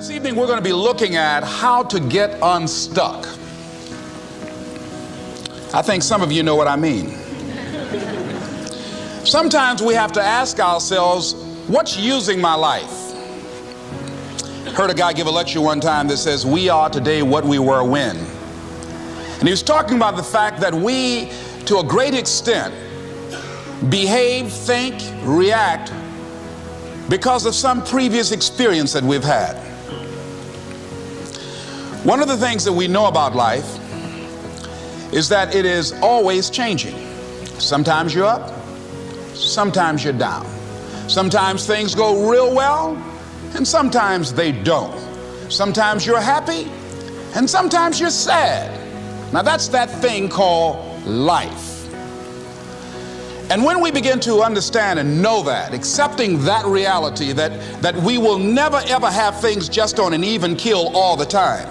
This evening we're going to be looking at how to get unstuck. I think some of you know what I mean. Sometimes we have to ask ourselves, what's using my life? Heard a guy give a lecture one time that says, we are today what we were when. And he was talking about the fact that we, to a great extent, behave, think, react because of some previous experience that we've had. One of the things that we know about life is that it is always changing. Sometimes you're up, sometimes you're down. Sometimes things go real well, and sometimes they don't. Sometimes you're happy, and sometimes you're sad. Now that's that thing called life. And when we begin to understand and know that, accepting that reality that we will never ever have things just on an even keel all the time,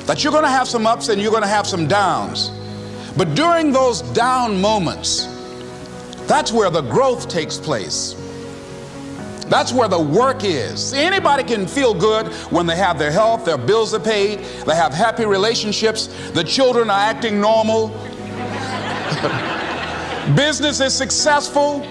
that you're going to have some ups and you're going to have some downs, but during those down moments, that's where the growth takes place. That's where the work is. Anybody can feel good when they have their health, their bills are paid, they have happy relationships, the children are acting normal, business is successful.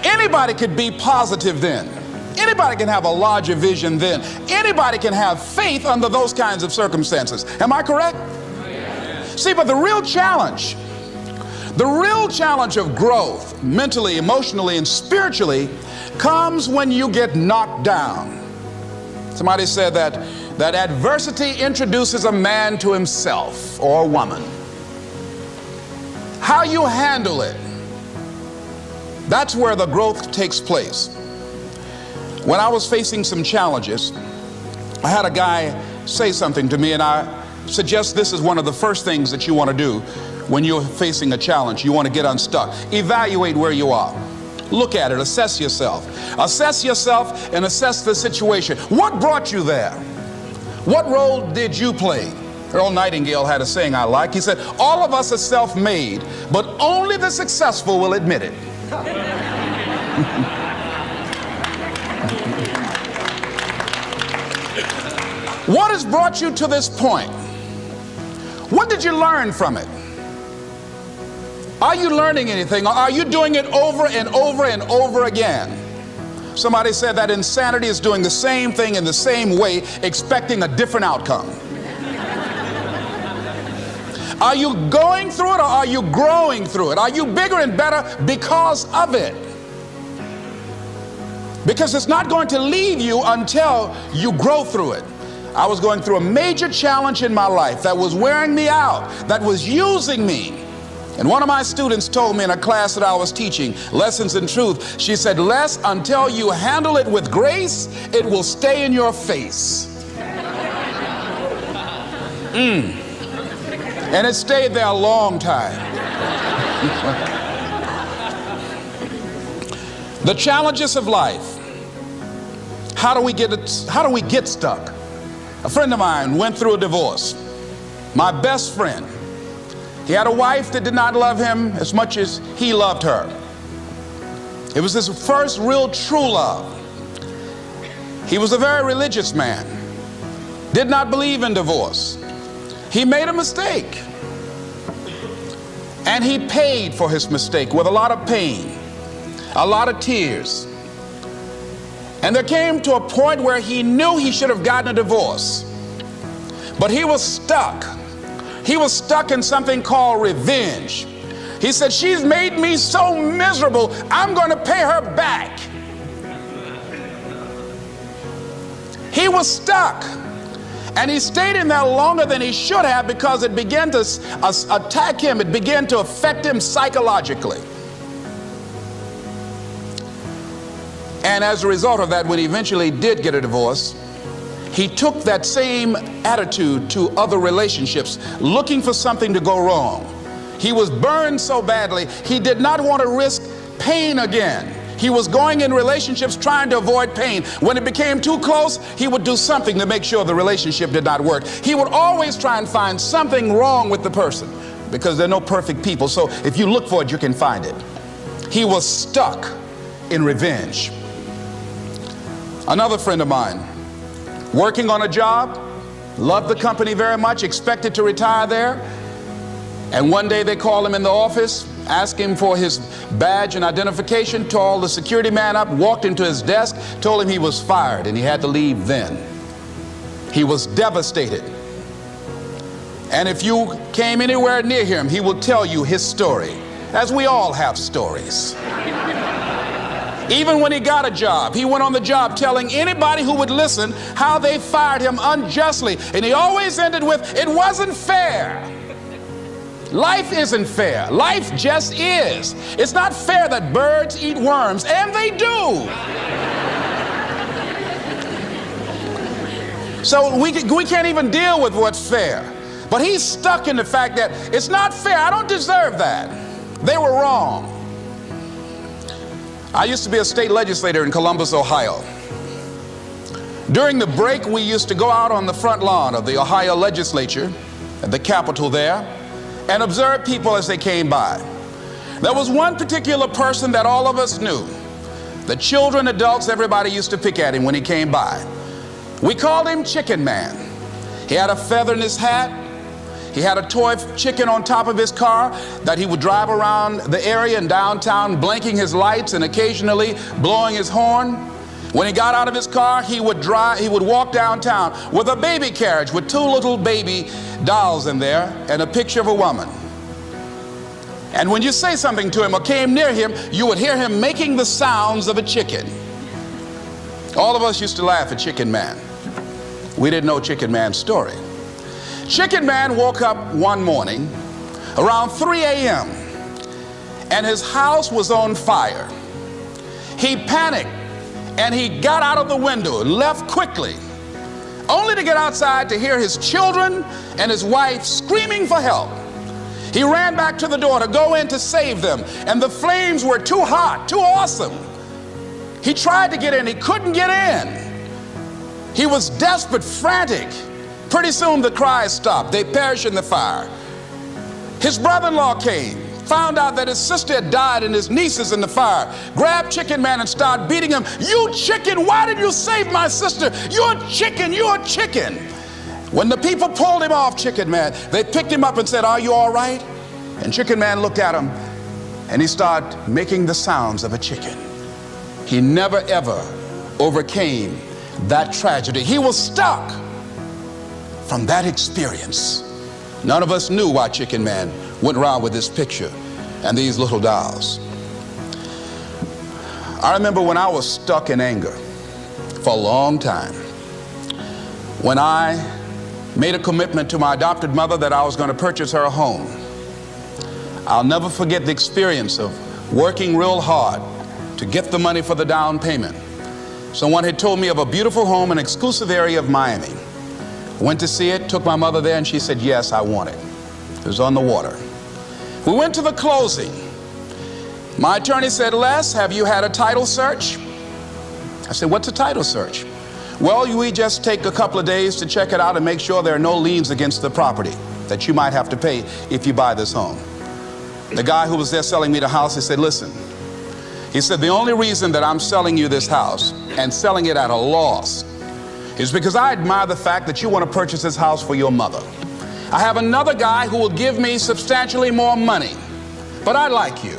Anybody could be positive then. Anybody can have a larger vision then. Anybody can have faith under those kinds of circumstances. Am I correct? See, but the real challenge of growth, mentally, emotionally, and spiritually, comes when you get knocked down. Somebody said that adversity introduces a man to himself or a woman. How you handle it, that's where the growth takes place. When I was facing some challenges, I had a guy say something to me, and I suggest this is one of the first things that you want to do when you're facing a challenge. You want to get unstuck. Evaluate where you are. Look at it. Assess yourself. Assess yourself and assess the situation. What brought you there? What role did you play? Earl Nightingale had a saying I like. He said, all of us are self-made, but only the successful will admit it. What has brought you to this point? What did you learn from it? Are you learning anything, or are you doing it over and over and over again? Somebody said that insanity is doing the same thing in the same way, expecting a different outcome. Are you going through it, or are you growing through it? Are you bigger and better because of it? Because it's not going to leave you until you grow through it. I was going through a major challenge in my life that was wearing me out, that was using me. And one of my students told me in a class that I was teaching, Lessons in Truth, she said, Les, until you handle it with grace, it will stay in your face. And it stayed there a long time. The challenges of life. How do we get stuck? A friend of mine went through a divorce. My best friend. He had a wife that did not love him as much as he loved her. It was his first real true love. He was a very religious man. Did not believe in divorce. He made a mistake. And he paid for his mistake with a lot of pain, a lot of tears. And there came to a point where he knew he should have gotten a divorce. But he was stuck. He was stuck in something called revenge. He said, she's made me so miserable, I'm going to pay her back. He was stuck. And he stayed in there longer than he should have because it began to attack him. It began to affect him psychologically. And as a result of that, when he eventually did get a divorce, he took that same attitude to other relationships, looking for something to go wrong. He was burned so badly, he did not want to risk pain again. He was going in relationships trying to avoid pain. When it became too close, he would do something to make sure the relationship did not work. He would always try and find something wrong with the person because there are no perfect people. So if you look for it, you can find it. He was stuck in revenge. Another friend of mine, working on a job, loved the company very much, expected to retire there. And one day they called him in the office, asked him for his badge and identification, called the security man up, walked into his desk, told him he was fired and he had to leave then. He was devastated. And if you came anywhere near him, he will tell you his story, as we all have stories. Even when he got a job, he went on the job telling anybody who would listen how they fired him unjustly. And he always ended with, "It wasn't fair." Life isn't fair. Life just is. It's not fair that birds eat worms, and they do. So we can't even deal with what's fair. But he's stuck in the fact that it's not fair. I don't deserve that. They were wrong. I used to be a state legislator in Columbus, Ohio. During the break, we used to go out on the front lawn of the Ohio legislature, at the Capitol there, and observe people as they came by. There was one particular person that all of us knew. The children, adults, everybody used to pick at him when he came by. We called him Chicken Man. He had a feather in his hat. He had a toy chicken on top of his car that he would drive around the area in downtown, blinking his lights and occasionally blowing his horn. When he got out of his car, he would walk downtown with a baby carriage with two little baby dolls in there and a picture of a woman. And when you say something to him or came near him, you would hear him making the sounds of a chicken. All of us used to laugh at Chicken Man. We didn't know Chicken Man's story. Chicken Man woke up one morning around 3 a.m. and his house was on fire. He panicked and he got out of the window and left quickly, only to get outside to hear his children and his wife screaming for help. He ran back to the door to go in to save them, and the flames were too hot, too awesome. He tried to get in, he couldn't get in. He was desperate, frantic. Pretty soon the cries stopped. They perished in the fire. His brother-in-law came, found out that his sister had died and his niece is in the fire, grabbed Chicken Man and started beating him. "You chicken, why did you save my sister? You're a chicken, you're a chicken." When the people pulled him off Chicken Man, they picked him up and said, "Are you all right?" And Chicken Man looked at him and he started making the sounds of a chicken. He never ever overcame that tragedy. He was stuck from that experience. None of us knew why Chicken Man went around with this picture and these little dolls. I remember when I was stuck in anger for a long time, when I made a commitment to my adopted mother that I was going to purchase her a home. I'll never forget the experience of working real hard to get the money for the down payment. Someone had told me of a beautiful home in an exclusive area of Miami. Went to see it, took my mother there, and she said, "Yes, I want it." It was on the water. We went to the closing. My attorney said, "Les, have you had a title search?" I said, "What's a title search?" "Well, we just take a couple of days to check it out and make sure there are no liens against the property that you might have to pay if you buy this home." The guy who was there selling me the house, he said, "Listen," he said, "the only reason that I'm selling you this house and selling it at a loss is because I admire the fact that you want to purchase this house for your mother. I have another guy who will give me substantially more money, but I like you.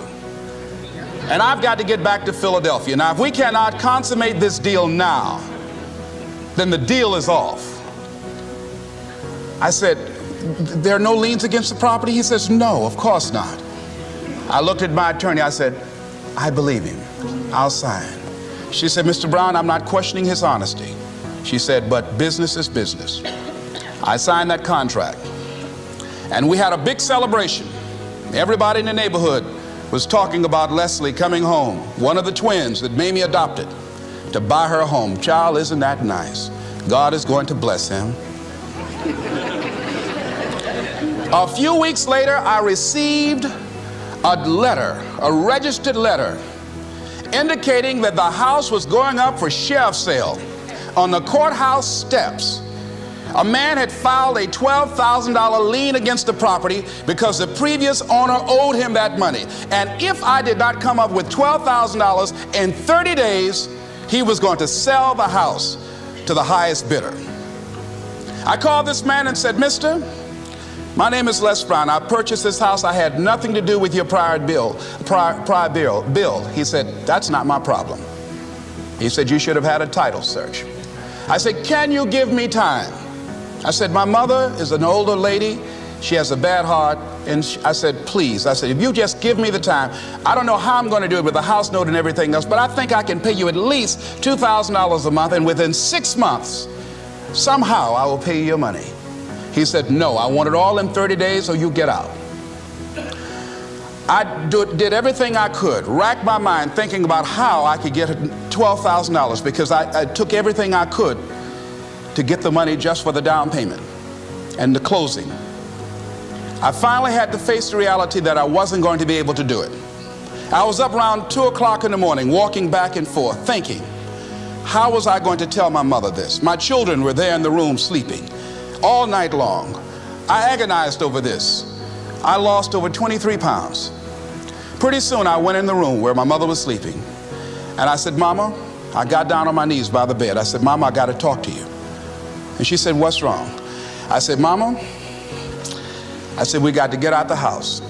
And I've got to get back to Philadelphia. Now, if we cannot consummate this deal now, then the deal is off." I said, "There are no liens against the property?" He says, "No, of course not." I looked at my attorney. I said, "I believe him. I'll sign." She said, "Mr. Brown, I'm not questioning his honesty." She said, "But business is business." I signed that contract. And we had a big celebration. Everybody in the neighborhood was talking about Leslie coming home, one of the twins that Mamie adopted, to buy her a home. Child, isn't that nice? God is going to bless him. A few weeks later, I received a letter, a registered letter, indicating that the house was going up for sheriff's sale on the courthouse steps. A man had filed a $12,000 lien against the property because the previous owner owed him that money. And if I did not come up with $12,000 in 30 days, he was going to sell the house to the highest bidder. I called this man and said, "Mister, my name is Les Brown. I purchased this house. I had nothing to do with your prior bill. He said, "That's not my problem." He said, "You should have had a title search." I said, "Can you give me time?" I said, "My mother is an older lady. She has a bad heart." And I said, "Please," I said, "if you just give me the time, I don't know how I'm going to do it with the house note and everything else, but I think I can pay you at least $2,000 a month, and within 6 months, somehow I will pay you your money." He said, "No, I want it all in 30 days or you get out." I did everything I could, racked my mind thinking about how I could get $12,000, because I took everything I could to get the money just for the down payment and the closing. I finally had to face the reality that I wasn't going to be able to do it. I was up around 2 o'clock in the morning, walking back and forth, thinking, how was I going to tell my mother this? My children were there in the room sleeping all night long. I agonized over this. I lost over 23 pounds. Pretty soon I went in the room where my mother was sleeping, and I said, "Mama," I got down on my knees by the bed. I said, "Mama, I got to talk to you." And she said, "What's wrong?" I said, "Mama," I said, "we got to get out the house."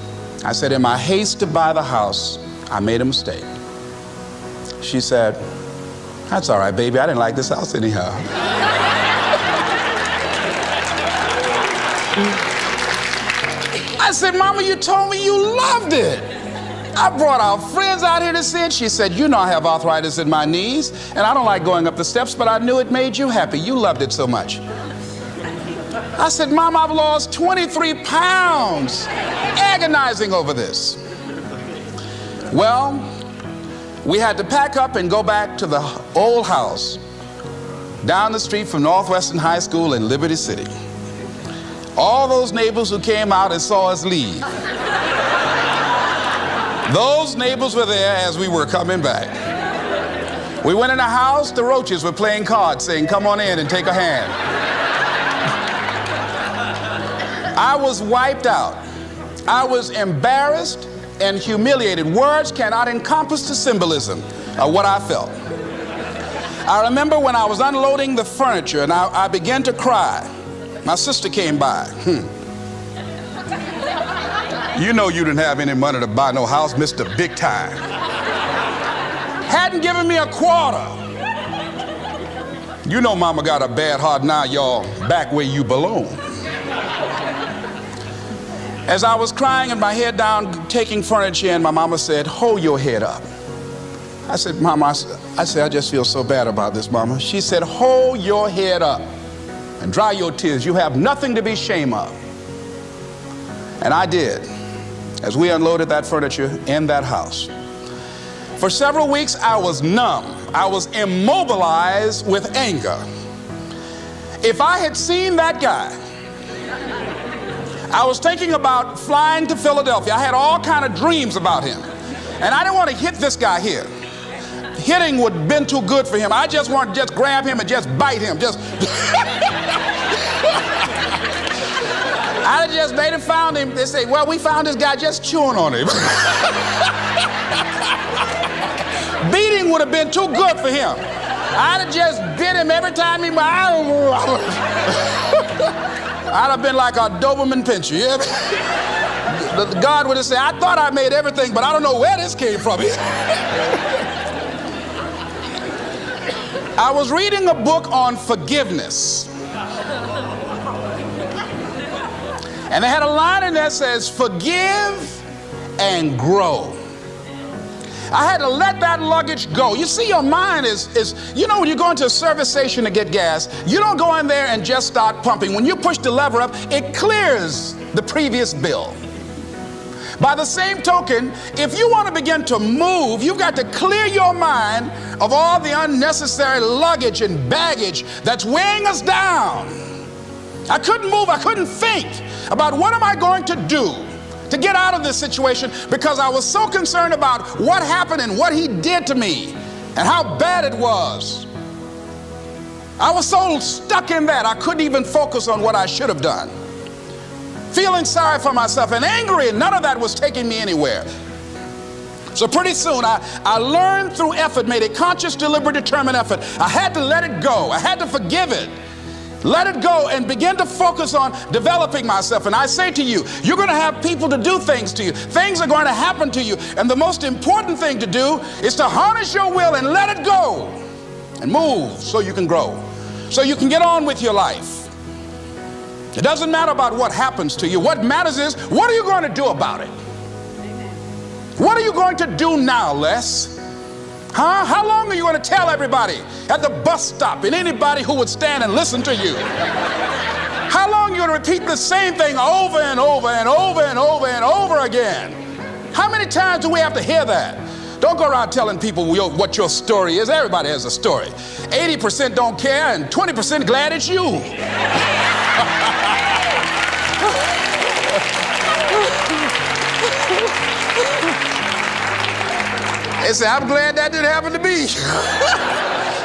I said, "In my haste to buy the house, I made a mistake." She said, "That's all right, baby. I didn't like this house anyhow." I said, "Mama, you told me you loved it. I brought our friends out here to see it." She said, "You know I have arthritis in my knees, and I don't like going up the steps, but I knew it made you happy. You loved it so much." I said, "Mom, I've lost 23 pounds agonizing over this." Well, we had to pack up and go back to the old house down the street from Northwestern High School in Liberty City. All those neighbors who came out and saw us leave, those neighbors were there as we were coming back. We went in the house, the roaches were playing cards, saying, "Come on in and take a hand." I was wiped out. I was embarrassed and humiliated. Words cannot encompass the symbolism of what I felt. I remember when I was unloading the furniture and I began to cry. My sister came by. "You know you didn't have any money to buy no house, Mr. Big Time." Hadn't given me a quarter. "You know Mama got a bad heart, now y'all back where you belong." As I was crying and my head down, taking furniture in, my mama said, "Hold your head up." I said, "Mama," I said, "I just feel so bad about this, Mama." She said, "Hold your head up and dry your tears. You have nothing to be ashamed of." And I did, as we unloaded that furniture in that house. For several weeks, I was numb. I was immobilized with anger. If I had seen that guy, I was thinking about flying to Philadelphia. I had all kind of dreams about him. And I didn't want to hit this guy here. Hitting would have been too good for him. I just wanted to just grab him and just bite him. I just made him found him. They say, "Well, we found this guy just chewing on him." Beating would have been too good for him. I'd have just bit him every time he... I'd have been like a Doberman Pinscher. Yeah? God would have said, "I thought I made everything, but I don't know where this came from." I was reading a book on forgiveness. And they had a line in there that says, "Forgive and grow." I had to let that luggage go. You see, your mind is, you know, when you go into a service station to get gas, you don't go in there and just start pumping. When you push the lever up, it clears the previous bill. By the same token, if you want to begin to move, you've got to clear your mind of all the unnecessary luggage and baggage that's weighing us down. I couldn't move. I couldn't think about what am I going to do to get out of this situation, because I was so concerned about what happened and what he did to me and how bad it was. I was so stuck in that I couldn't even focus on what I should have done. Feeling sorry for myself and angry, and none of that was taking me anywhere. So pretty soon I learned through effort, made a conscious, deliberate, determined effort. I had to let it go. I had to forgive it. Let it go and begin to focus on developing myself. And I say to you, you're going to have people to do things to you. Things are going to happen to you. And the most important thing to do is to harness your will and let it go and move so you can grow, so you can get on with your life. It doesn't matter about what happens to you. What matters is, what are you going to do about it? What are you going to do now, Les? Huh? How long are you going to tell everybody at the bus stop and anybody who would stand and listen to you? How long are you going to repeat the same thing over and over and over and over and over again? How many times do we have to hear that? Don't go around telling people what your story is. Everybody has a story. 80% don't care and 20% glad it's you. They say, I'm glad that didn't happen to me.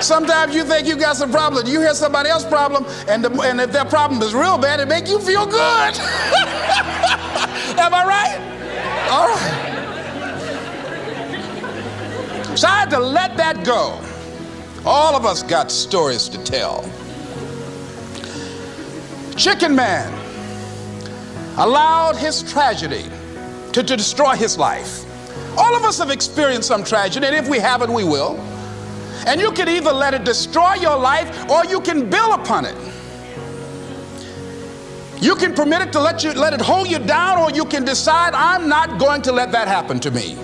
Sometimes you think you got some problem. You hear somebody else's problem, and if their problem is real bad, it make you feel good. Am I right? All right. So I had to let that go. All of us got stories to tell. Chicken Man allowed his tragedy to destroy his life. All of us have experienced some tragedy, and if we haven't, we will. And you can either let it destroy your life, or you can build upon it. You can permit it to let it hold you down, or you can decide, I'm not going to let that happen to me.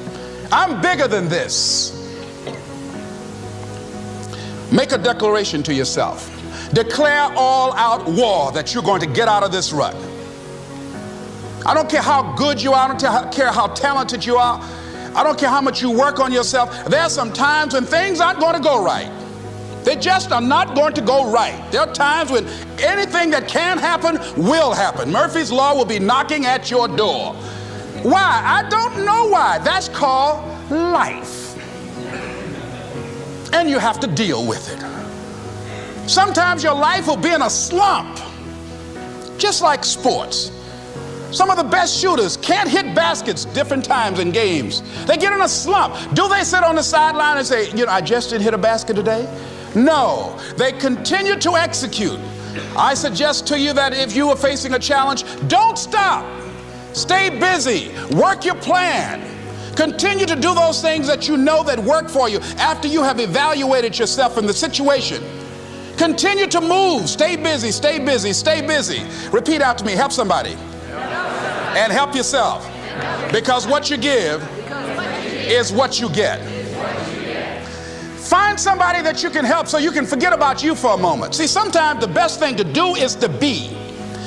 I'm bigger than this. Make a declaration to yourself. Declare all out war that you're going to get out of this rut. I don't care how good you are. I don't care how talented you are. I don't care how much you work on yourself. There are some times when things aren't going to go right. They just are not going to go right. There are times when anything that can happen will happen. Murphy's Law will be knocking at your door. Why? I don't know why. That's called life. And you have to deal with it. Sometimes your life will be in a slump, just like sports. Some of the best shooters can't hit baskets different times in games. They get in a slump. Do they sit on the sideline and say, I just didn't hit a basket today? No, they continue to execute. I suggest to you that if you are facing a challenge, don't stop. Stay busy. Work your plan. Continue to do those things that you know that work for you after you have evaluated yourself in the situation. Continue to move. Stay busy, stay busy, stay busy. Repeat out to me. Help somebody. And help yourself, because what you give is what you get. Find somebody that you can help so you can forget about you for a moment. See, sometimes the best thing to do is to be.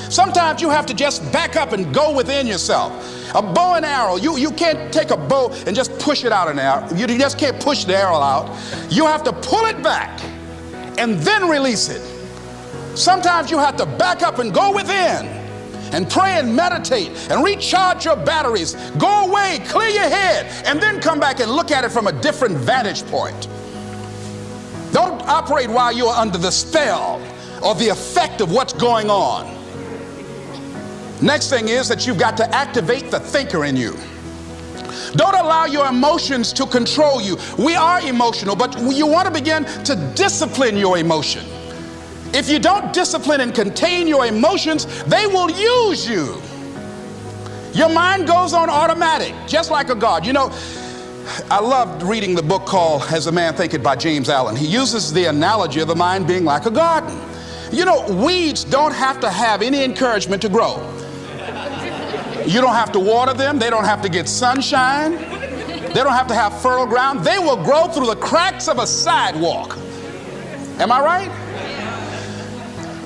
Sometimes you have to just back up and go within yourself. A bow and arrow, you can't take a bow and just push it out an arrow. You just can't push the arrow out. You have to pull it back and then release it. Sometimes you have to back up and go within and pray and meditate and recharge your batteries. Go away, clear your head, and then come back and look at it from a different vantage point. Don't operate while you're under the spell or the effect of what's going on. Next thing is that you've got to activate the thinker in you. Don't allow your emotions to control you. We are emotional, but you want to begin to discipline your emotion. If you don't discipline and contain your emotions, they will use you. Your mind goes on automatic, just like a guard. I loved reading the book called As a Man Thinketh by James Allen. He uses the analogy of the mind being like a garden. Weeds don't have to have any encouragement to grow. You don't have to water them. They don't have to get sunshine. They don't have to have fertile ground. They will grow through the cracks of a sidewalk. Am I right?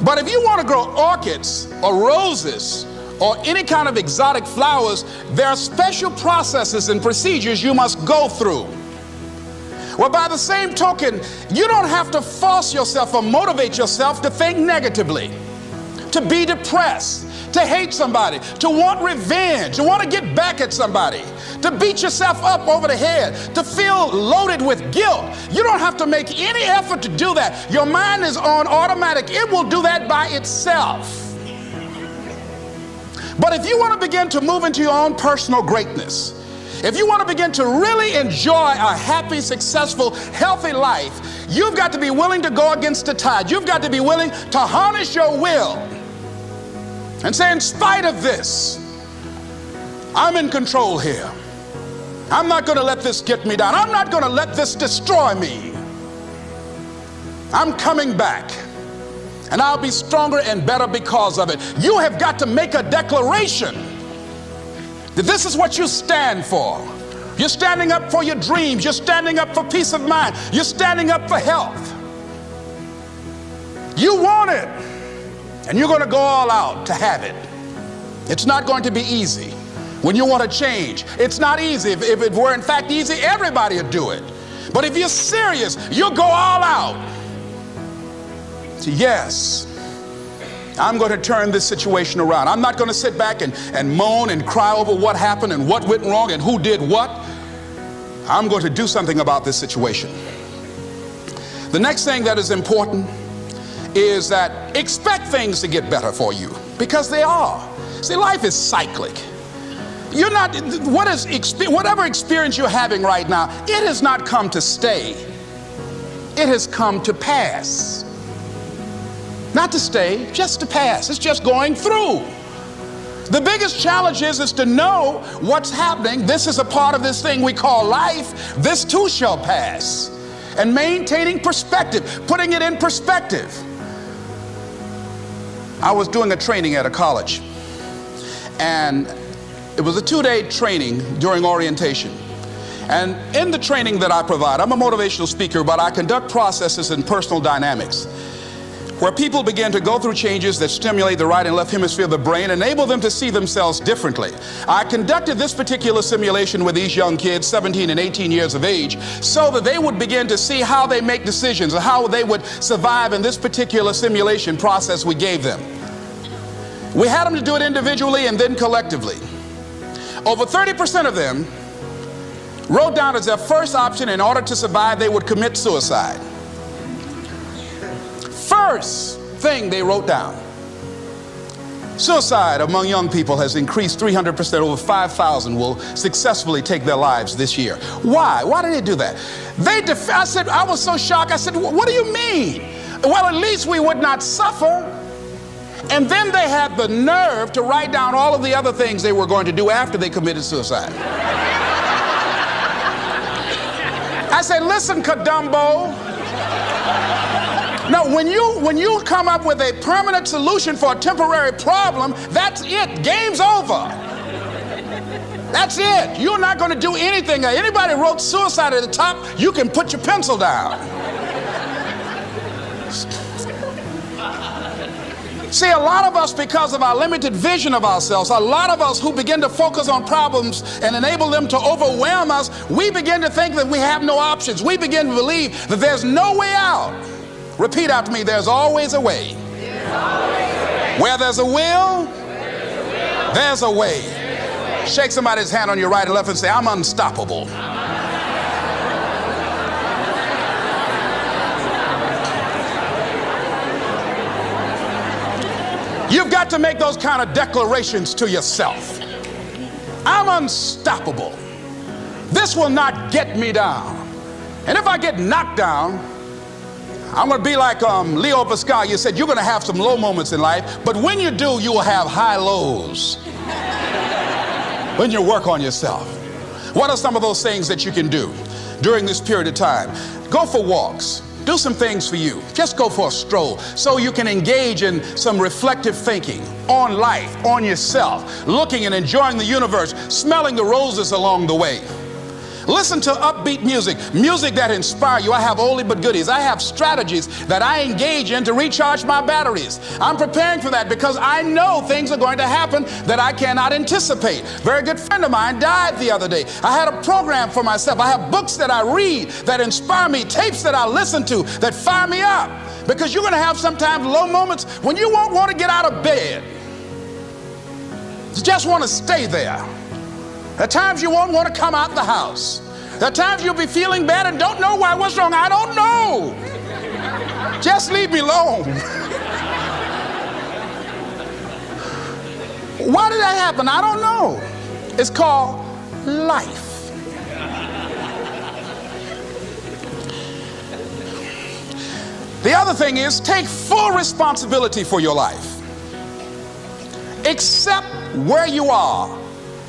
But if you want to grow orchids or roses or any kind of exotic flowers, there are special processes and procedures you must go through. Well, by the same token, you don't have to force yourself or motivate yourself to think negatively, to be depressed, to hate somebody, to want revenge, to want to get back at somebody, to beat yourself up over the head, to feel loaded with guilt. You don't have to make any effort to do that. Your mind is on automatic. It will do that by itself. But if you want to begin to move into your own personal greatness, If you want to begin to really enjoy a happy, successful, healthy life, you've got to be willing to go against the tide. You've got to be willing to harness your will and say, in spite of this, I'm in control here. I'm not going to let this get me down. I'm not going to let this destroy me. I'm coming back, and I'll be stronger and better because of it. You have got to make a declaration that this is what you stand for. You're standing up for your dreams. You're standing up for peace of mind. You're standing up for health. You want it, and you're going to go all out to have it. It's not going to be easy. When you want to change, it's not easy. If it were in fact easy, everybody would do it. But if you're serious, you'll go all out. So yes, I'm going to turn this situation around. I'm not going to sit back and moan and cry over what happened and what went wrong and who did what. I'm going to do something about this situation. The next thing that is important is that expect things to get better for you, because they are. See, life is cyclic. You're not, whatever experience you're having right now, it has not come to stay. It has come to pass. Not to stay, just to pass. It's just going through. The biggest challenge is to know what's happening. This is a part of this thing we call life. This too shall pass. And maintaining perspective, putting it in perspective. I was doing a training at a college, and it was a 2-day training during orientation. And in the training that I provide, I'm a motivational speaker, but I conduct processes in personal dynamics, where people begin to go through changes that stimulate the right and left hemisphere of the brain, enable them to see themselves differently. I conducted this particular simulation with these young kids, 17 and 18 years of age, so that they would begin to see how they make decisions and how they would survive in this particular simulation process we gave them. We had them to do it individually and then collectively. Over 30% of them wrote down as their first option, in order to survive, they would commit suicide. First thing they wrote down. Suicide among young people has increased 300%. Over 5,000 will successfully take their lives this year. Why? Why did they do that? I said, I was so shocked. I said, what do you mean? Well, at least we would not suffer. And then they had the nerve to write down all of the other things they were going to do after they committed suicide. I said, listen, Kadumbo. No, when you come up with a permanent solution for a temporary problem, that's it. Game's over. That's it. You're not going to do anything. Anybody wrote suicide at the top, you can put your pencil down. See, a lot of us, because of our limited vision of ourselves, a lot of us who begin to focus on problems and enable them to overwhelm us, we begin to think that we have no options. We begin to believe that there's no way out. Repeat after me, there's always a way. Where there's a will, there's a way. Shake somebody's hand on your right and left and say, I'm unstoppable. You've got to make those kind of declarations to yourself. I'm unstoppable. This will not get me down. And if I get knocked down, I'm going to be like Leo Pascal. You said you're going to have some low moments in life, but when you do, you will have high lows when you work on yourself. What are some of those things that you can do during this period of time? Go for walks. Do some things for you. Just go for a stroll so you can engage in some reflective thinking on life, on yourself, looking and enjoying the universe, smelling the roses along the way. Listen to upbeat music, music that inspires you. I have oldie but goodies. I have strategies that I engage in to recharge my batteries. I'm preparing for that because I know things are going to happen that I cannot anticipate. A very good friend of mine died the other day. I had a program for myself. I have books that I read that inspire me, tapes that I listen to that fire me up. Because you're going to have sometimes low moments when you won't want to get out of bed. You just want to stay there. At times you won't want to come out the house. At times you'll be feeling bad and don't know why. What's wrong? I don't know. Just leave me alone. Why did that happen? I don't know. It's called life. The other thing is take full responsibility for your life. Accept where you are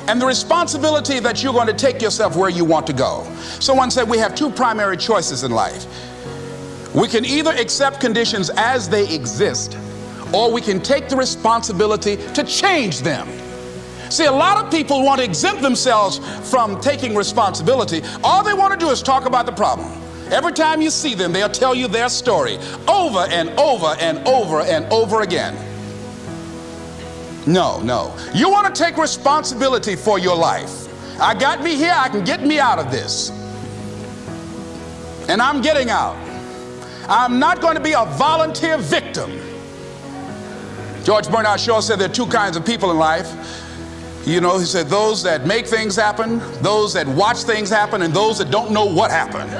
and the responsibility that you're going to take yourself where you want to go. Someone said we have two primary choices in life. We can either accept conditions as they exist, or we can take the responsibility to change them. See, a lot of people want to exempt themselves from taking responsibility. All they want to do is talk about the problem. Every time you see them, they'll tell you their story over and over and over and over again. No, no. You want to take responsibility for your life. I got me here, I can get me out of this. And I'm getting out. I'm not going to be a volunteer victim. George Bernard Shaw said there are two kinds of people in life. You know, he said those that make things happen, those that watch things happen, and those that don't know what happened.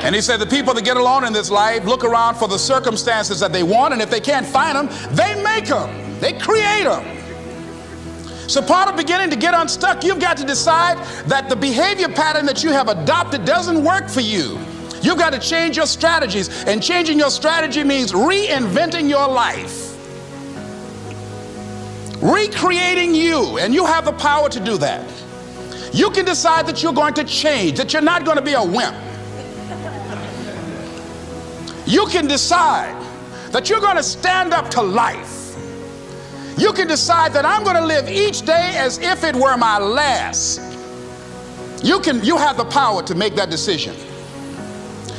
And he said the people that get along in this life look around for the circumstances that they want, and if they can't find them, they make them. They create them. So part of beginning to get unstuck, you've got to decide that the behavior pattern that you have adopted doesn't work for you. You've got to change your strategies, and changing your strategy means reinventing your life. Recreating you, and you have the power to do that. You can decide that you're going to change, that you're not going to be a wimp. You can decide that you're going to stand up to life. You can decide that I'm going to live each day as if it were my last. You have the power to make that decision.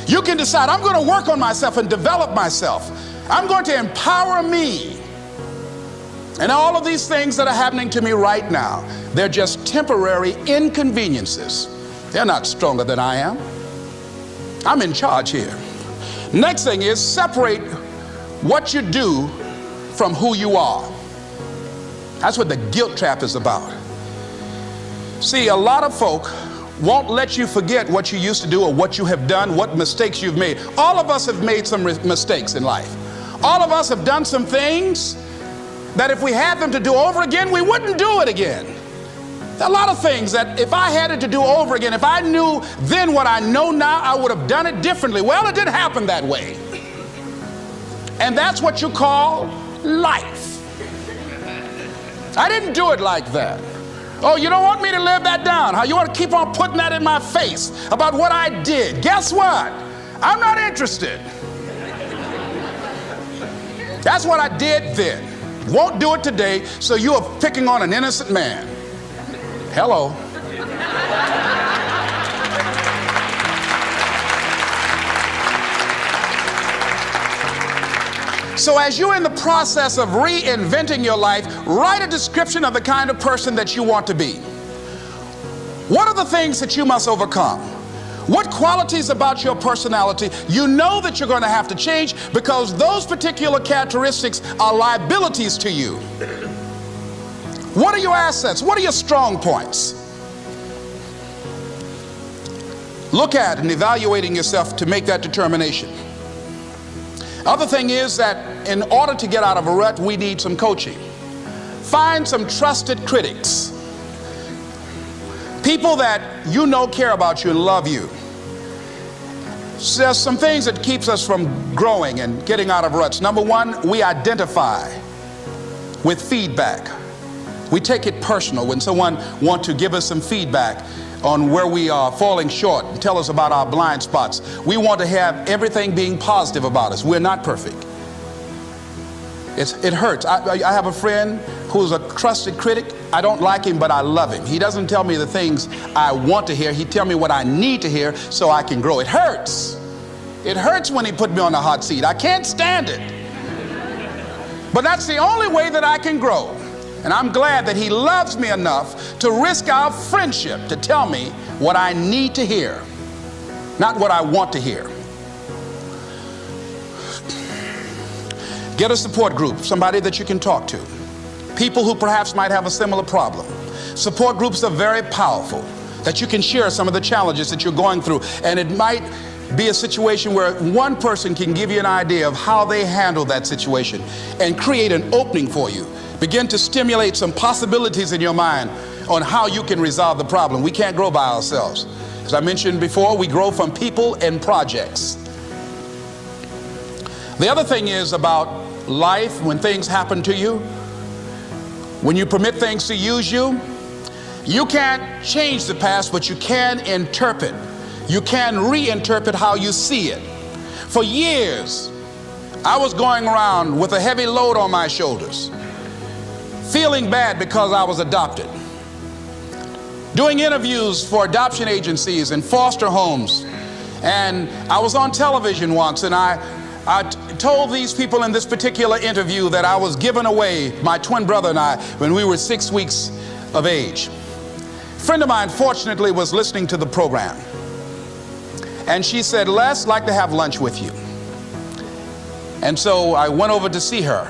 You can decide I'm going to work on myself and develop myself. I'm going to empower me. And all of these things that are happening to me right now, they're just temporary inconveniences. They're not stronger than I am. I'm in charge here. Next thing is separate what you do from who you are. That's what the guilt trap is about. See, a lot of folk won't let you forget what you used to do or what you have done, what mistakes you've made. All of us have made some mistakes in life. All of us have done some things that if we had them to do over again, we wouldn't do it again. There are a lot of things that if I had it to do over again, if I knew then what I know now, I would have done it differently. Well, it didn't happen that way. And that's what you call life. I didn't do it like that. Oh, you don't want me to live that down, huh? You want to keep on putting that in my face about what I did. Guess what? I'm not interested. That's what I did then. Won't do it today, so you are picking on an innocent man. Hello. So as you're in the process of reinventing your life, write a description of the kind of person that you want to be. What are the things that you must overcome? What qualities about your personality you know that you're going to have to change because those particular characteristics are liabilities to you? What are your assets? What are your strong points? Look at and evaluating yourself to make that determination. Other thing is that in order to get out of a rut, we need some coaching. Find some trusted critics. People that you know care about you and love you. So there's some things that keeps us from growing and getting out of ruts. Number one, we identify with feedback. We take it personal when someone wants to give us some feedback on where we are falling short and tell us about our blind spots. We want to have everything being positive about us. We're not perfect. It hurts. I have a friend who's a trusted critic. I don't like him, but I love him. He doesn't tell me the things I want to hear. He tells me what I need to hear so I can grow. It hurts. It hurts when he put me on the hot seat. I can't stand it. But that's the only way that I can grow. And I'm glad that he loves me enough to risk our friendship to tell me what I need to hear, not what I want to hear. Get a support group, somebody that you can talk to. People who perhaps might have a similar problem. Support groups are very powerful, that you can share some of the challenges that you're going through. And it might be a situation where one person can give you an idea of how they handle that situation and create an opening for you. Begin to stimulate some possibilities in your mind on how you can resolve the problem. We can't grow by ourselves. As I mentioned before, we grow from people and projects. The other thing is about life, when things happen to you, when you permit things to use you, you can't change the past, but you can interpret. You can reinterpret how you see it. For years, I was going around with a heavy load on my shoulders, feeling bad because I was adopted, doing interviews for adoption agencies and foster homes. And I was on television once, and I told these people in this particular interview that I was given away, my twin brother and I, when we were 6 weeks of age. A friend of mine, fortunately, was listening to the program. And she said, Les, I'd like to have lunch with you. And so I went over to see her.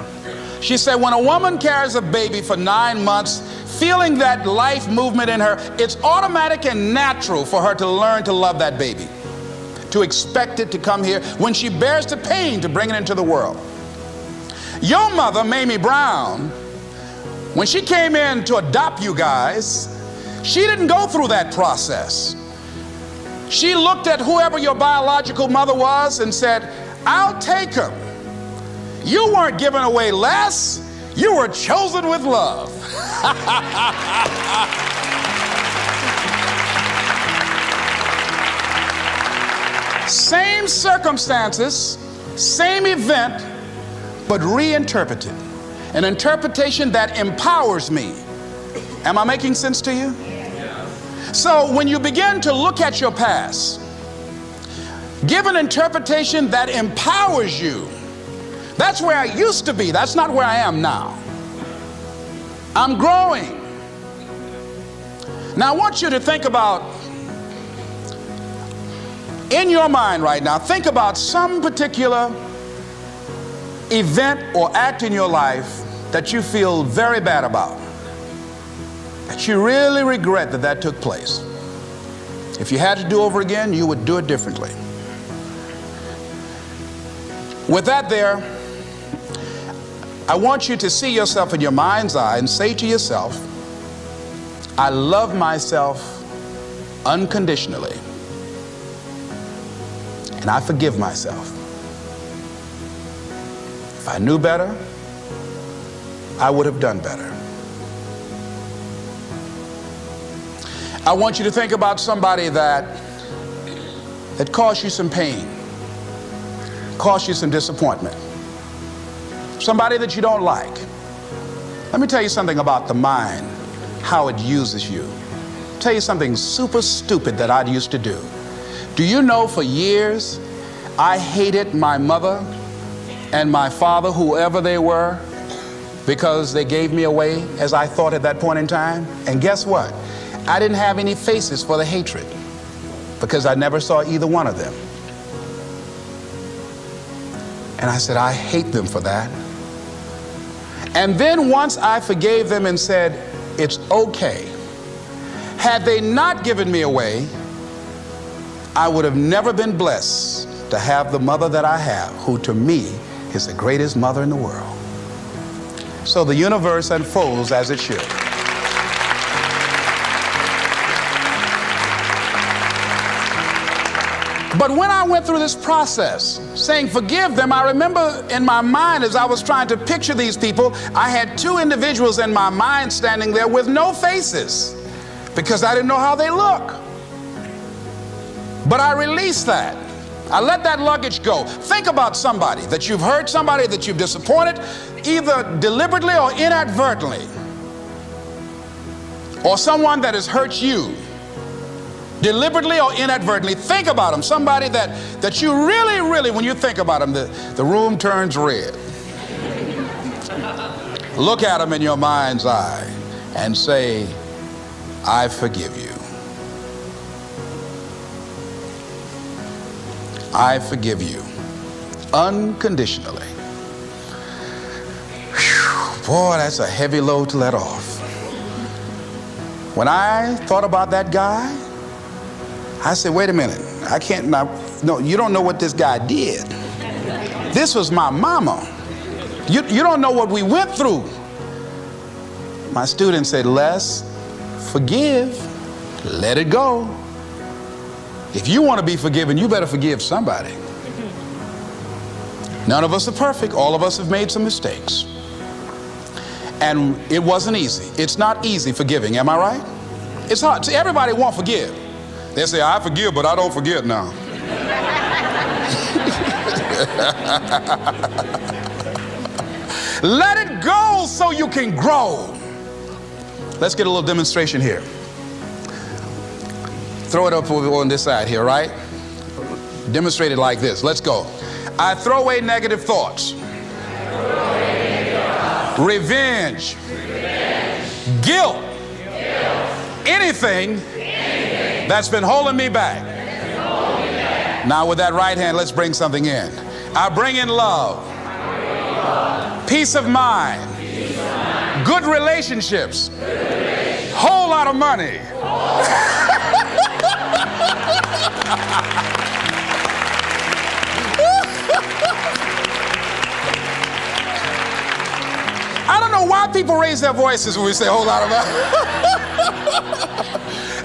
She said, when a woman carries a baby for 9 months, feeling that life movement in her, it's automatic and natural for her to learn to love that baby, to expect it to come here when she bears the pain to bring it into the world. Your mother, Mamie Brown, when she came in to adopt you guys, she didn't go through that process. She looked at whoever your biological mother was and said, I'll take her. You weren't given away less, you were chosen with love. Same circumstances, same event, but reinterpreted. An interpretation that empowers me. Am I making sense to you? So when you begin to look at your past, give an interpretation that empowers you. That's where I used to be. That's not where I am now. I'm growing. Now I want you to think about, in your mind right now, think about some particular event or act in your life that you feel very bad about, that you really regret that took place. If you had to do over again, you would do it differently. With that there, I want you to see yourself in your mind's eye and say to yourself, I love myself unconditionally, and I forgive myself. If I knew better, I would have done better. I want you to think about somebody that caused you some pain, caused you some disappointment, somebody that you don't like. Let me tell you something about the mind, how it uses you. I'll tell you something super stupid that I used to do. Do you know for years I hated my mother and my father, whoever they were, because they gave me away, as I thought at that point in time? And guess what? I didn't have any faces for the hatred because I never saw either one of them. And I said, I hate them for that. And then once I forgave them and said, it's okay, had they not given me away, I would have never been blessed to have the mother that I have, who to me is the greatest mother in the world. So the universe unfolds as it should. But when I went through this process, saying forgive them, I remember in my mind as I was trying to picture these people, I had two individuals in my mind standing there with no faces because I didn't know how they look. But I released that. I let that luggage go. Think about somebody that you've hurt, somebody that you've disappointed, either deliberately or inadvertently, or someone that has hurt you deliberately or inadvertently. Think about them, somebody that you really, when you think about them, the room turns red. Look at them in your mind's eye and say, I forgive you. I forgive you unconditionally. Whew, boy, that's a heavy load to let off. When I thought about that guy, I said, wait a minute, I can't, no, you don't know what this guy did. This was my mama. You don't know what we went through. My student said, Les, forgive, let it go. If you want to be forgiven, you better forgive somebody. None of us are perfect. All of us have made some mistakes. And it wasn't easy. It's not easy forgiving, am I right? It's hard. See, everybody won't forgive. They say, I forgive, but I don't forget now. Let it go so you can grow. Let's get a little demonstration here. Throw it up on this side here, right? Demonstrate it like this. Let's go. I throw away negative thoughts. Revenge. Guilt. Anything that's been holding me back. Now with that right hand, let's bring something in. I bring in love. Peace of mind. Good relationships. Whole lot of money. I don't know why people raise their voices when we say a whole lot of money.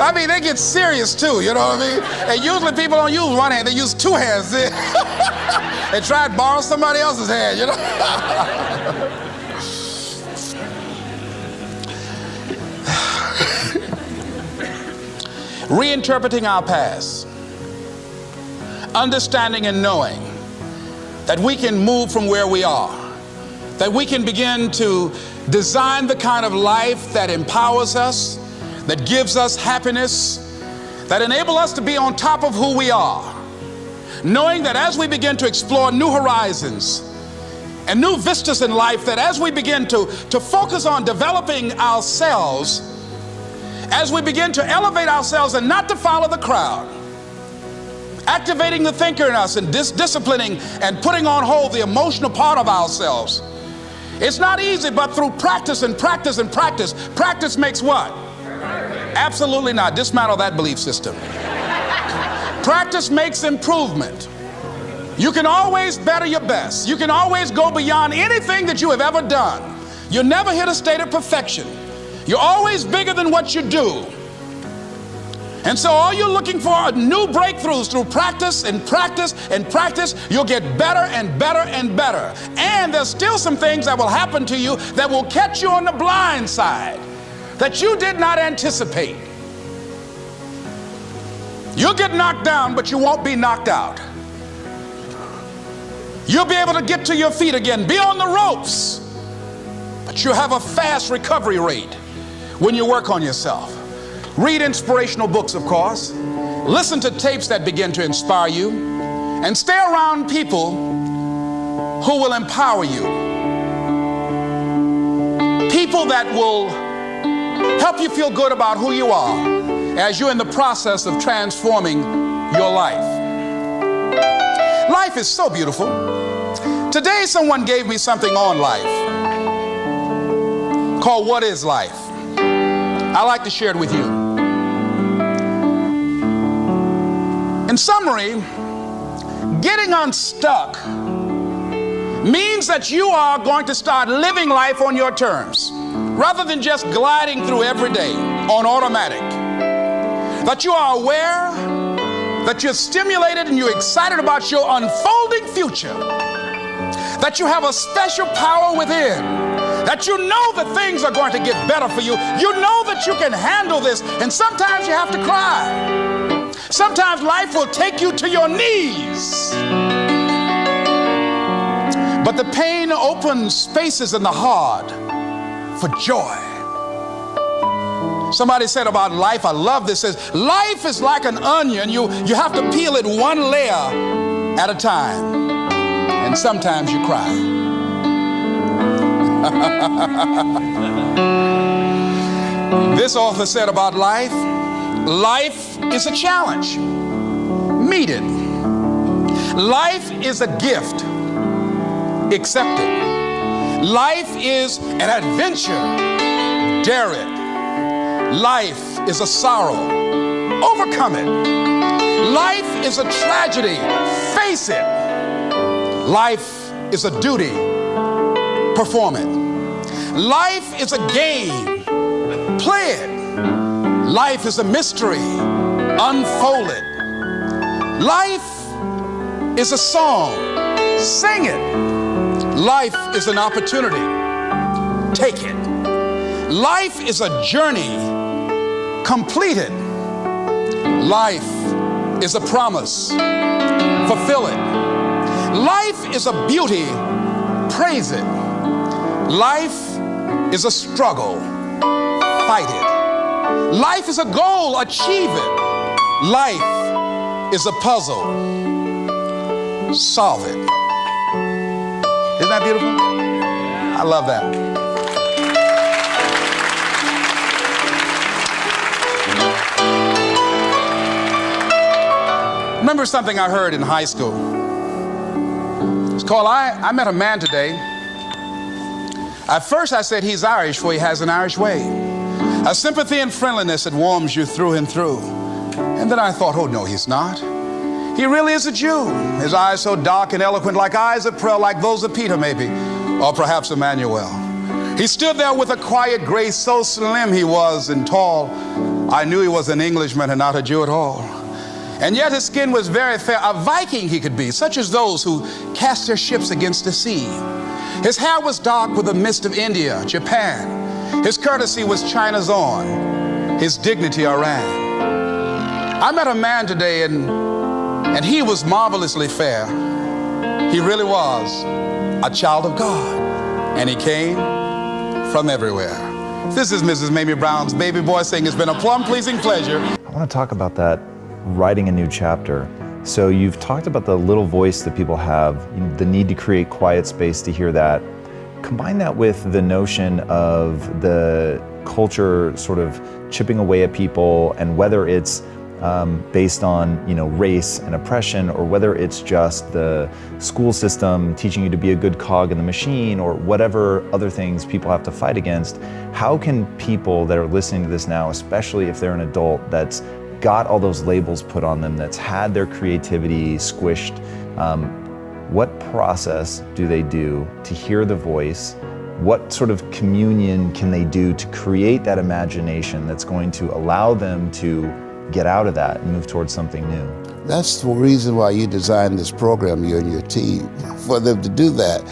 I mean, they get serious too, you know what I mean? And usually people don't use one hand, they use two hands. They try to borrow somebody else's hand, you know? Reinterpreting our past. Understanding and knowing that we can move from where we are. That we can begin to design the kind of life that empowers us, that gives us happiness, that enable us to be on top of who we are. Knowing that as we begin to explore new horizons and new vistas in life, that as we begin to focus on developing ourselves, as we begin to elevate ourselves and not to follow the crowd, activating the thinker in us and disciplining and putting on hold the emotional part of ourselves. It's not easy, but through practice and practice and practice, practice makes what? Absolutely not. Dismantle that belief system. Practice makes improvement. You can always better your best. You can always go beyond anything that you have ever done. You'll never hit a state of perfection. You're always bigger than what you do. And so all you're looking for are new breakthroughs through practice and practice and practice. You'll get better and better and better. And there's still some things that will happen to you that will catch you on the blind side that you did not anticipate. You'll get knocked down, but you won't be knocked out. You'll be able to get to your feet again, be on the ropes, but you'll have a fast recovery rate when you work on yourself. Read inspirational books, of course. Listen to tapes that begin to inspire you, and stay around people who will empower you. People that will help you feel good about who you are as you're in the process of transforming your life. Life is so beautiful. Today someone gave me something on life called What is Life? I'd like to share it with you. In summary, getting unstuck means that you are going to start living life on your terms rather than just gliding through every day on automatic. That you are aware, that you're stimulated and you're excited about your unfolding future. That you have a special power within. That you know that things are going to get better for you. You know that you can handle this, and sometimes you have to cry. Sometimes life will take you to your knees. But the pain opens spaces in the heart for joy. Somebody said about life, I love this, says, life is like an onion. You have to peel it one layer at a time. And sometimes you cry. This author said about life, life is a challenge. Meet it. Life is a gift. Accept it. Life is an adventure. Dare it. Life is a sorrow. Overcome it. Life is a tragedy. Face it. Life is a duty. Perform it. Life is a game. Play it. Life is a mystery. Unfold it. Life is a song. Sing it. Life is an opportunity. Take it. Life is a journey. Complete it. Life is a promise. Fulfill it. Life is a beauty. Praise it. Life is a struggle. Fight it. Life is a goal. Achieve it. Life is a puzzle. Solve it. Isn't that beautiful? I love that. Remember something I heard in high school. It's called, I met a man today. At first I said he's Irish, for he has an Irish way. A sympathy and friendliness that warms you through and through. And then I thought, oh no, he's not. He really is a Jew. His eyes so dark and eloquent, like eyes of pearl, like those of Peter maybe, or perhaps Emmanuel. He stood there with a quiet grace, so slim he was and tall. I knew he was an Englishman and not a Jew at all. And yet his skin was very fair, a Viking he could be, such as those who cast their ships against the sea. His hair was dark with the mist of India, Japan. His courtesy was China's own, his dignity Iran. I met a man today and he was marvelously fair. He really was a child of God, and he came from everywhere. This is Mrs. Mamie Brown's baby boy saying it's been a plum-pleasing pleasure. I want to talk about that, writing a new chapter. So you've talked about the little voice that people have, the need to create quiet space to hear that. Combine that with the notion of the culture sort of chipping away at people, and whether it's based on race and oppression, or whether it's just the school system teaching you to be a good cog in the machine, or whatever other things people have to fight against. How can people that are listening to this now, especially if they're an adult that's got all those labels put on them, that's had their creativity squished, what process do they do to hear the voice? What sort of communion can they do to create that imagination that's going to allow them to get out of that and move towards something new? That's the reason why you designed this program, you and your team, for them to do that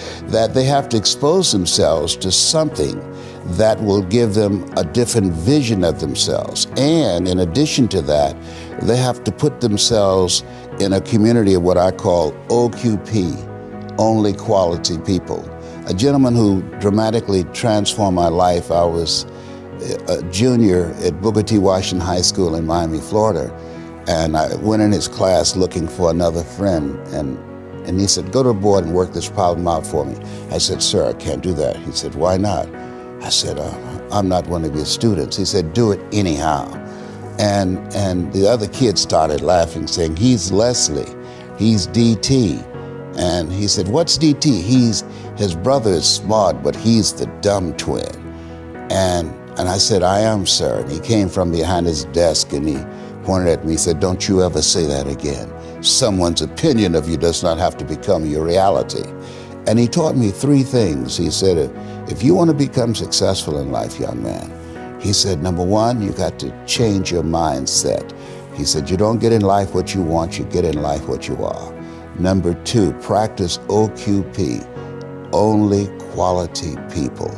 they have to expose themselves to something that will give them a different vision of themselves. And in addition to that, they have to put themselves in a community of what I call OQP, only quality people. A gentleman who dramatically transformed my life, I was a junior at Booker T. Washington High School in Miami, Florida, and I went in his class looking for another friend, and he said, go to the board and work this problem out for me. I said, sir, I can't do that. He said, why not? I said, I'm not one of your students. He said, do it anyhow. And the other kids started laughing, saying, he's Leslie, he's DT. And he said, what's DT? His brother is smart, but he's the dumb twin. And I said, I am, sir. And he came from behind his desk and he pointed at me and said, don't you ever say that again. Someone's opinion of you does not have to become your reality. And he taught me three things. He said, if you want to become successful in life, young man, he said, number one, you got to change your mindset. He said, you don't get in life what you want, you get in life what you are. Number two, practice OQP, only quality people.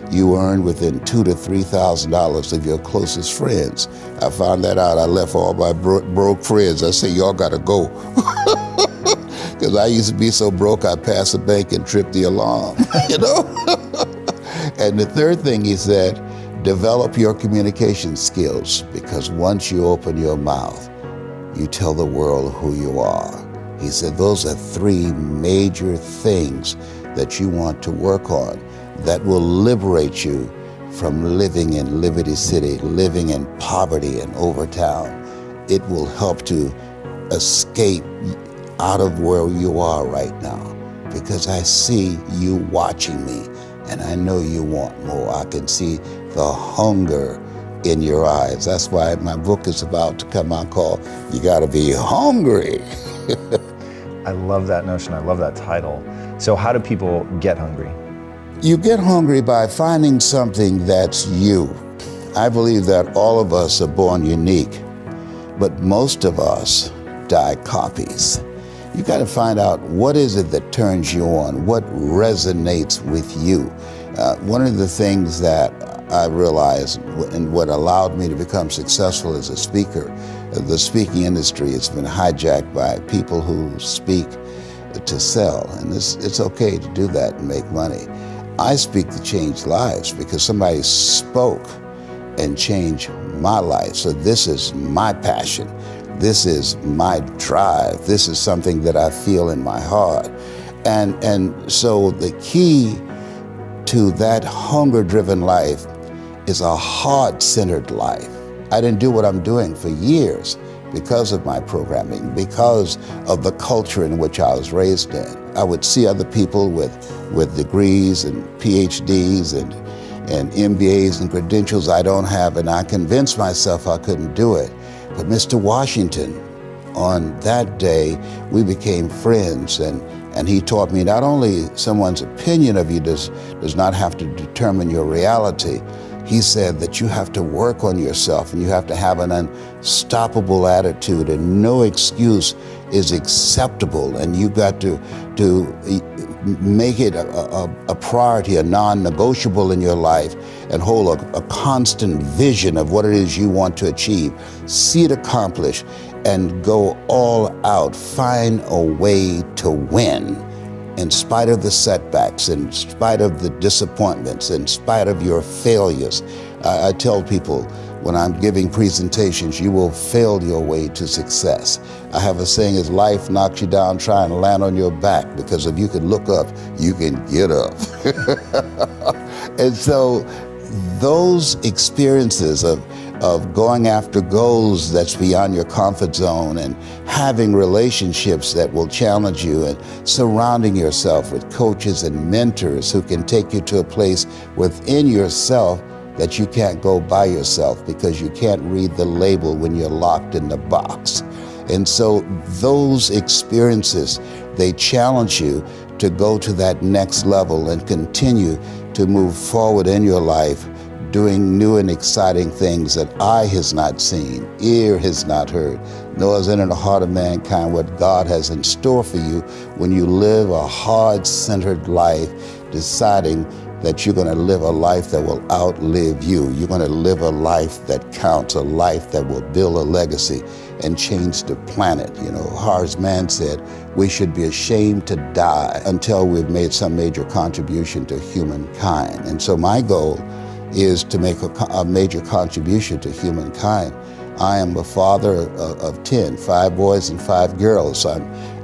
You earn within $2,000 to $3,000 of your closest friends. I found that out. I left all my broke friends. I said, y'all gotta go. Because I used to be so broke, I'd pass the bank and trip the alarm, And the third thing he said, develop your communication skills, because once you open your mouth, you tell the world who you are. He said, those are three major things that you want to work on that will liberate you from living in Liberty City, living in poverty in Overtown. It will help to escape out of where you are right now, because I see you watching me and I know you want more. I can see the hunger in your eyes. That's why my book is about to come out called You Gotta Be Hungry. I love that notion. I love that title. So how do people get hungry? You get hungry by finding something that's you. I believe that all of us are born unique, but most of us die copies. You got to find out what is it that turns you on, what resonates with you. One of the things that I realized and what allowed me to become successful as a speaker, the speaking industry has been hijacked by people who speak to sell, and it's okay to do that and make money. I speak to change lives because somebody spoke and changed my life. So this is my passion. This is my drive. This is something that I feel in my heart. And so the key to that hunger-driven life is a heart-centered life. I didn't do what I'm doing for years because of my programming, because of the culture in which I was raised in. I would see other people with degrees and PhDs and MBAs and credentials I don't have, and I convinced myself I couldn't do it. But Mr. Washington, on that day, we became friends, and he taught me not only someone's opinion of you does not have to determine your reality. He said that you have to work on yourself and you have to have an unstoppable attitude, and no excuse is acceptable, and you got to make it a priority, a non-negotiable in your life, and hold a constant vision of what it is you want to achieve. See it accomplished and go all out. Find a way to win in spite of the setbacks, in spite of the disappointments, in spite of your failures. I tell people when I'm giving presentations, you will fail your way to success. I have a saying, is life knocks you down, try and land on your back, because if you can look up, you can get up. And so those experiences of going after goals that's beyond your comfort zone, and having relationships that will challenge you, and surrounding yourself with coaches and mentors who can take you to a place within yourself that you can't go by yourself because you can't read the label when you're locked in the box. And so those experiences, they challenge you to go to that next level and continue to move forward in your life, doing new and exciting things that eye has not seen, ear has not heard, nor is in the heart of mankind what God has in store for you when you live a heart-centered life, deciding that you're going to live a life that will outlive you. You're going to live a life that counts, a life that will build a legacy and change the planet. You know, Horace Mann said, we should be ashamed to die until we've made some major contribution to humankind. And so my goal is to make a major contribution to humankind. I am a father of 10, 5 boys and 5 girls. So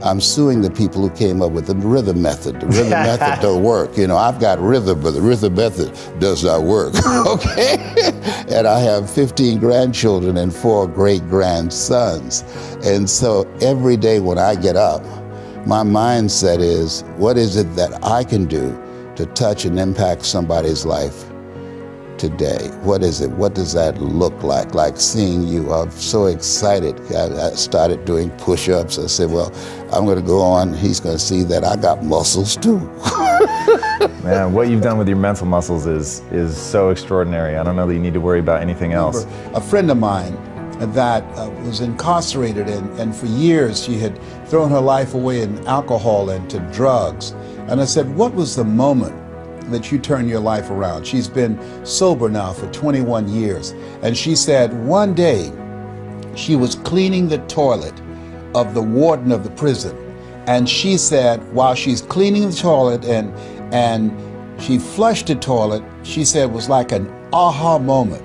I'm suing the people who came up with the rhythm method. The rhythm method don't work. You know, I've got rhythm, but the rhythm method does not work, okay? And I have 15 grandchildren and 4 great-grandsons. And so every day when I get up, my mindset is, what is it that I can do to touch and impact somebody's life today? What is it? What does that look like? Like seeing you, I'm so excited. I started doing push-ups. I said, well, I'm going to go on. He's going to see that I got muscles too. Man, what you've done with your mental muscles is so extraordinary. I don't know that you need to worry about anything else. A friend of mine that was incarcerated, and for years she had thrown her life away in alcohol and to drugs. And I said, what was the moment that you turn your life around? She's been sober now for 21 years. And she said one day she was cleaning the toilet of the warden of the prison. And she said while she's cleaning the toilet and she flushed the toilet, she said it was like an aha moment,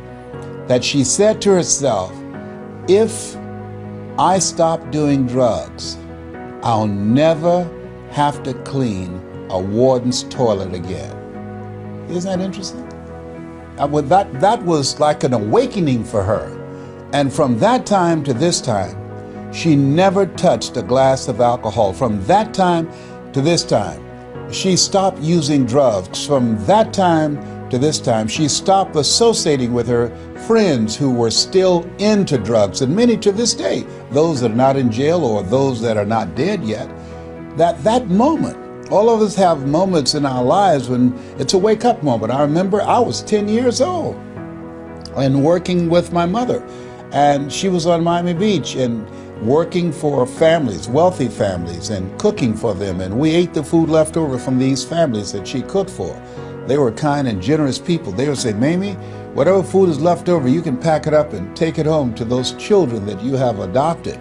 that she said to herself, if I stop doing drugs, I'll never have to clean a warden's toilet again. Isn't that interesting? That was like an awakening for her. And from that time to this time, she never touched a glass of alcohol. From that time to this time, she stopped using drugs. From that time to this time, she stopped associating with her friends who were still into drugs. And many to this day, those that are not in jail or those that are not dead yet, that moment, all of us have moments in our lives when it's a wake-up moment. I remember I was 10 years old and working with my mother, and she was on Miami Beach, and working for families, wealthy families, and cooking for them. And we ate the food left over from these families that she cooked for. They were kind and generous people. They would say, Mamie, whatever food is left over, you can pack it up and take it home to those children that you have adopted.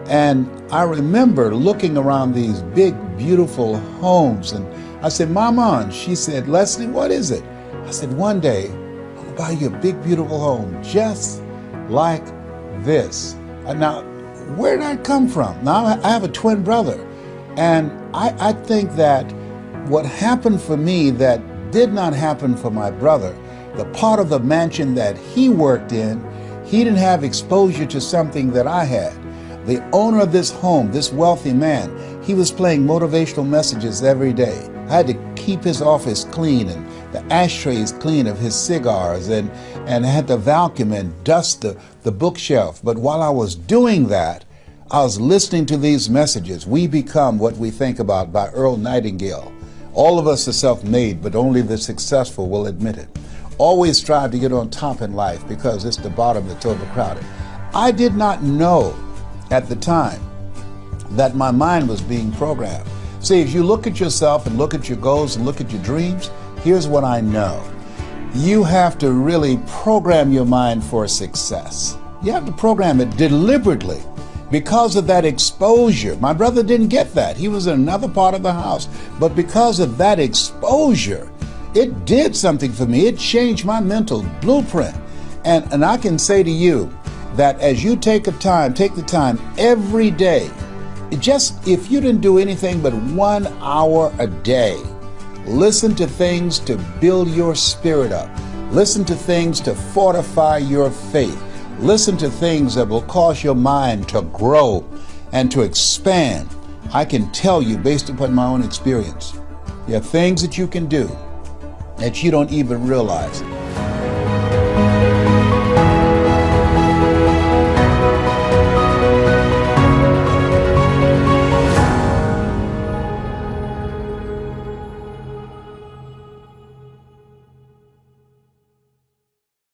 And I remember looking around these big, beautiful homes, and I said, Mama, and she said, Leslie, what is it? I said, one day, I'll buy you a big, beautiful home just like this. Now, where did that come from? Now, I have a twin brother, and I think that what happened for me that did not happen for my brother, the part of the mansion that he worked in, he didn't have exposure to something that I had. The owner of this home, this wealthy man, he was playing motivational messages every day. I had to keep his office clean and the ashtrays clean of his cigars, and I had to vacuum and dust the bookshelf. But while I was doing that, I was listening to these messages. We become what we think about, by Earl Nightingale. All of us are self-made, but only the successful will admit it. Always strive to get on top in life, because it's the bottom that's overcrowded. I did not know at the time that my mind was being programmed. See, if you look at yourself and look at your goals and look at your dreams, here's what I know. You have to really program your mind for success. You have to program it deliberately. Because of that exposure, my brother didn't get that. He was in another part of the house. But because of that exposure, it did something for me. It changed my mental blueprint. And I can say to you that as you take the time every day, if you didn't do anything but 1 hour a day, listen to things to build your spirit up. Listen to things to fortify your faith. Listen to things that will cause your mind to grow and to expand. I can tell you, based upon my own experience, there are things that you can do that you don't even realize.